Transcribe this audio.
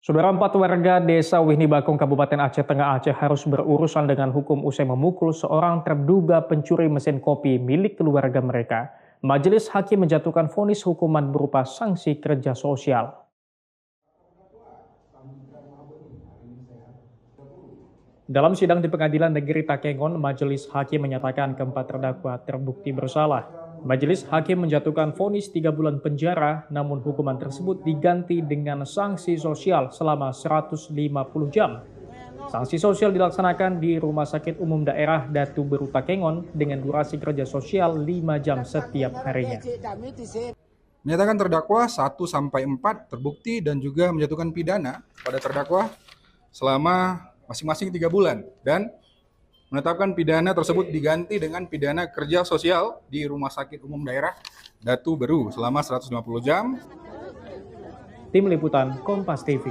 Saudara, 4 warga desa Wihni Bakung, Kabupaten Aceh Tengah Aceh harus berurusan dengan hukum usai memukul seorang terduga pencuri mesin kopi milik keluarga mereka. Majelis Hakim menjatuhkan vonis hukuman berupa sanksi kerja sosial. Dalam sidang di Pengadilan Negeri Takengon, Majelis Hakim menyatakan keempat terdakwa terbukti bersalah. Majelis Hakim menjatuhkan vonis 3 bulan penjara, namun hukuman tersebut diganti dengan sanksi sosial selama 150 jam. Sanksi sosial dilaksanakan di Rumah Sakit Umum Daerah Datu Beru Takengon dengan durasi kerja sosial 5 jam setiap harinya. Menyatakan terdakwa 1-4 terbukti dan juga menjatuhkan pidana pada terdakwa selama masing-masing 3 bulan dan menetapkan pidana tersebut diganti dengan pidana kerja sosial di Rumah Sakit Umum Daerah Datu Beru selama 150 jam. Tim Liputan Kompas TV.